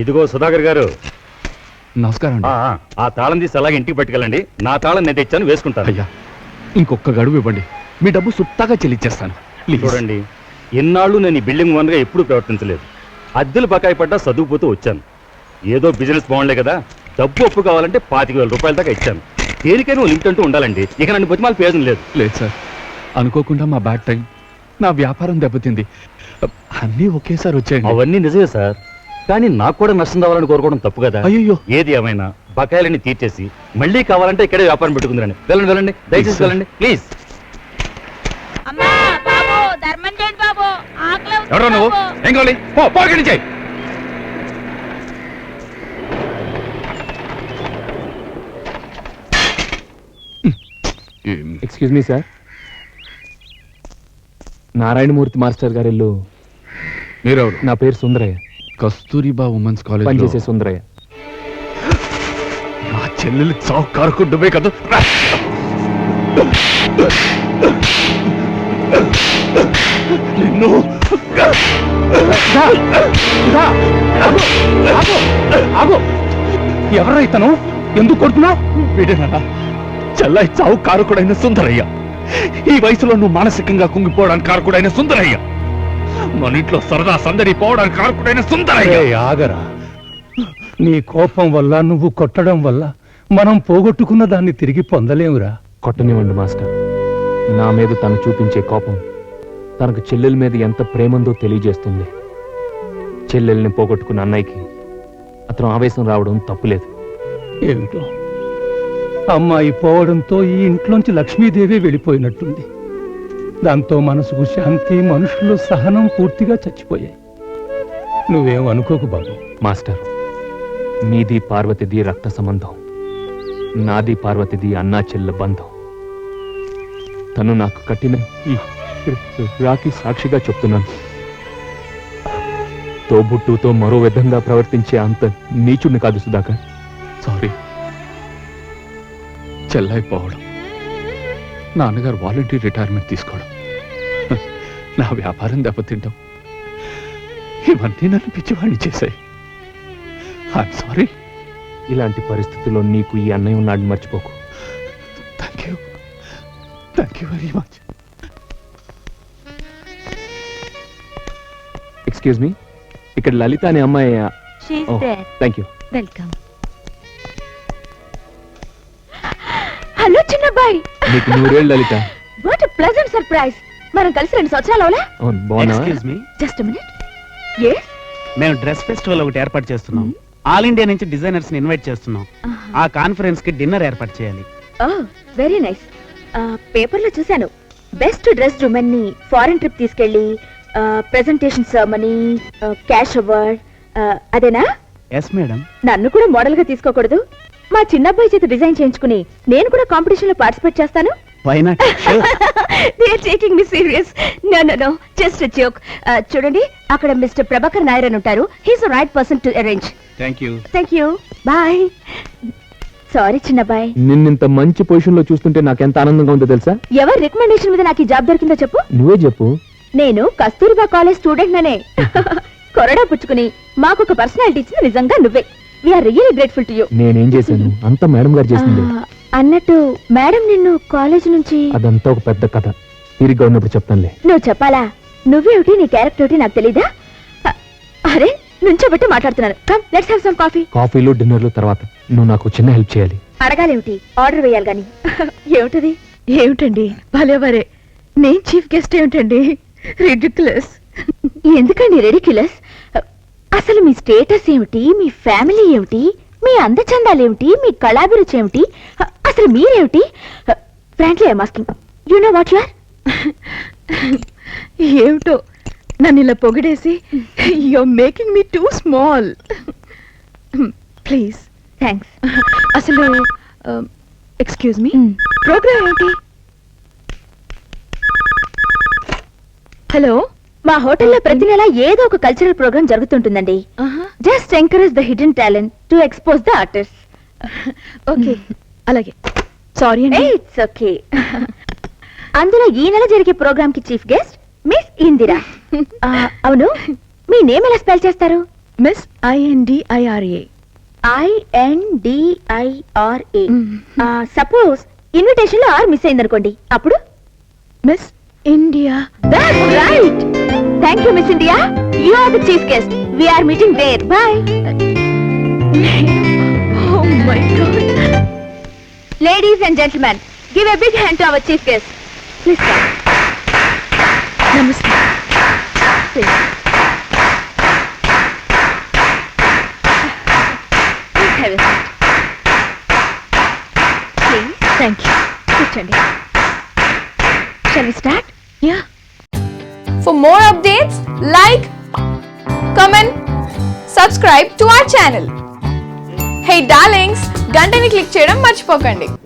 ఇదిగో సుధాకర్ గారు. నమస్కారం. ఆ తాళం తీసి అలాగే ఇంటికి పట్టుకెళ్ళండి. నా తాళం నేను తెచ్చాను, వేసుకుంటాను. అయ్యా, ఇంకొక గడువు ఇవ్వండి, మీ డబ్బు సుత్తాగా చెల్లించేస్తాను. చూడండి, ఇన్నాళ్ళు నేను ఈ బిల్డింగ్ ఓనర్గా ఎప్పుడూ ప్రవర్తించలేదు. అద్దెలు బకాయి పడ్డా చదువుపోతూ వచ్చాను. ఏదో బిజినెస్ బాగుండే కదా, డబ్బు అప్పు కావాలంటే 25,000 రూపాయల దాకా ఇచ్చాను. దేనికైనా లిమిట్ అంటూ ఉండాలండి. ఇక నన్ను బతిమాల ప్రయోజనం లేదు. లేదు సార్, అనుకోకుండా మా బ్యాడ్ టైం, నా వ్యాపారం దెబ్బతింది, అన్నీ ఒకేసారి వచ్చాయండి. అవన్నీ నిజమే సార్, కానీ నాకు కూడా నష్టం రావాలని కోరుకోవడం తప్పు కదా. అయ్యో, ఏది ఏమైనా బకాయిలన్నీ తీర్చేసి మళ్ళీ కావాలంటే ఇక్కడే వ్యాపారం పెట్టుకుందని. వెళ్ళండి వెళ్ళండి, దయచేసి వెళ్ళండి ప్లీజ్. ఎవరో నువ్వు? ఏం కావాలి? పోగండి చేయి. Excuse me sir, Narayanamurthy master గారి ఇల్లు. మీరెవరు? నా పేరు సుందరయ్య, కస్తూరిబా ఉమెన్స్ కాలేజ్ పనిచేసే సుందరయ్య. నా చెల్లెలు చావు కారుకుంటుమే కదా. నిన్ను ఎవరైతను? ఎందుకు కొడుతున్నావు? వీడేనా చెల్లై చావు కారుకుడైన సుందరయ్య? ఈ వయసులో నువ్వు మానసికంగా కుంగిపోవడానికి కారుకుడైన సుందరయ్య, మన ఇంట్లో సరదా సందడి పోవడానికి కారుకుడైన సుందరయ్య. ఆగరా, నీ కోపం వల్ల, నువ్వు కొట్టడం వల్ల మనం పోగొట్టుకున్న దాన్ని తిరిగి పొందలేమురా. కొట్టనివ్వండి మాస్టర్. నా మీద తను చూపించే కోపం తనకు చెల్లెల మీద ఎంత ప్రేమందో తెలియజేస్తుంది. చెల్లెల్ని పోగొట్టుకున్న అన్నయ్యకి అతను ఆవేశం రావడం తప్పులేదు. ఏమిటో, అమ్మాయి పోవడంతో ఈ ఇంట్లోంచి లక్ష్మీదేవి వెళ్ళిపోయినట్టుంది. దాంతో మనసుకు శాంతి, మనుషులు సహనం పూర్తిగా చచ్చిపోయాయి. నువ్వేం అనుకోకు బాబు. మాస్టర్, మీది పార్వతిది రక్త సంబంధం, నాది పార్వతిది అన్నా చెల్ల బంధం. తను నాకు కట్టిన ఈ రాఖీ సాక్షిగా చెప్తున్నాను. తోబుట్టుతో మరో విధంగా ప్రవర్తించే అంత నీచుడిని కాదు సుధాకర్. సారీ. చెల్లైపోవడం, నాన్నగారు వాలంటీర్ రిటైర్మెంట్ తీసుకోవడం, నా వ్యాపారం దెబ్బతింటాం, ఇవన్నీ నన్ను పిచ్చివాడిని చేశాయి. I'm sorry. ఇలాంటి పరిస్థితుల్లో నీకు ఈ అన్నయ్య ఉన్నాడని మర్చిపోకు. Thank you very much. Excuse me, ఇక్కడ లలిత అనే అమ్మాయి. Thank you. వెల్కమ్. హలో చిన్నబ్బాయి. నీకు 100 ఏళ్ళు Lalitha. What a pleasant surprise. మనం కలిసి 2 సంవత్సరాలు అవునా? అవును, బాగున్నా? Just a minute. yes మేము డ్రెస్ ఫెస్టివల్ ఒకటి ఏర్పాటు చేస్తున్నాం. ఆల్ ఇండియా నుంచి డిజైనర్స్ ని ఇన్వైట్ చేస్తున్నాం. ఆ కాన్ఫరెన్స్ కి డిన్నర్ ఏర్పాటు చేయాలి. O very nice. పేపర్లో చూశాను, బెస్ట్ డ్రెస్డ్ ఉమెన్ ని ఫారెన్ ట్రిప్ తీసుకెళ్ళి ప్రెజెంటేషన్ సెరమనీ, క్యాష్ అవార్డ్, అదేనా? Yes madam. నన్ను కూడా మోడల్ గా తీసుకోకూడదు? మా చిన్నబ్బాయి చేత డిజైన్ చేయించుకుని నేను కూడా కాంపిటీషన్ లో పార్టిసిపేట్ చేస్తాను. Why not? They are taking me serious. No no no, just a joke. చూడండి, అక్కడ మిస్టర్ ప్రభాకర్ నాయర్ అని ఉంటారు. He's the right person to arrange. Thank you. Bye. Sorry చిన్నబ్బాయి. నిన్నింత మంచి పొజిషన్ లో చూస్తుంటే నాకెంత ఆనందంగా ఉందో తెలుసా? ఎవరి రికమెండేషన్ మీద నాకు ఈ జాబ్ దొరికిందో చెప్పు. నువ్వే చెప్పు. నేను కస్తూరిబా కాలేజ్ స్టూడెంట్ ననే. కొరడా పుచ్చుకుని మాకు ఒక పర్సనాలిటీ ఇచ్చింది నిజంగా నువ్వే. We are really grateful to you. నేనేం చేశాను? అంతా మేడం గారు చేసింది. అన్నట్టు మేడం నిన్ను కాలేజ్ నుంచి. అదంతా ఒక పెద్ద కథ, తీరిగ్గా ఉన్నప్పుడు చెప్తానులే. నువ్వు చెప్పాలా? నువ్వేమిటి, నీ క్యారెక్టర్ ఏమిటి నాకు తెలీదా? అరే, నుంచోబెట్టి మాట్లాడుతున్నాను. Come let's have some coffee. కాఫీలు డిన్నర్లు తర్వాత నువ్వు నాకు చిన్న హెల్ప్ చేయాలి. అడగాలేమిటి, ఆర్డర్ వేయాలి గాని. ఏమిటది? ఏమిటండి భలేవరే, నేను చీఫ్ గెస్ట్ ఏమిటండి? రిడిక్యులస్. ఎందుకండి రెడిక్యులస్? అసలు మీ స్టేటస్ ఏమిటి, మీ ఫ్యామిలీ ఏమిటి, మీ అందచందాలేమిటి, మీ కళాభిరుచి ఏమిటి, అసలు మీరేమిటి? Frankly I'm asking, you know what you are? ఏమిటో నన్ను ఇలా పొగిడేసి you are making me too small. Please. Thanks. అసలు ఎక్స్క్యూజ్ మీ, ప్రోగ్రామ్ ఏంటి? హలో, మా హోటల్లో ప్రతి నెల ఏదో ఒక కల్చరల్ ప్రోగ్రామ్ జరుగుతుంటుందండి. Just encourage the hidden talent to expose the artist. Okay, అలాగే. సారీ అండి. It's okay. అందులో ఈ నెల జరిగే ప్రోగ్రామ్ కి చీఫ్ గెస్ట్ మిస్ ఇందిరా. అవును, మీ నేమ్ ఎలా స్పెల్ చేస్తారు? Miss INDIRA. INDIRA. Suppose invitation లో ఆర్ మిస్ అయిందనుకోండి, అప్పుడు miss India. That's right. Thank you miss India. You are the chief guest. We are meeting there. Bye. Oh my God. Ladies and gentlemen, give a big hand to our chief guest. Please come. నమస్తే. Please. Please have a seat. Please. Thank you. కూర్చోండి. Shall we start? Yeah. For more updates, like, comment, subscribe to our channel. Hey darlings, గంటని click చేయడం మర్చిపోకండి.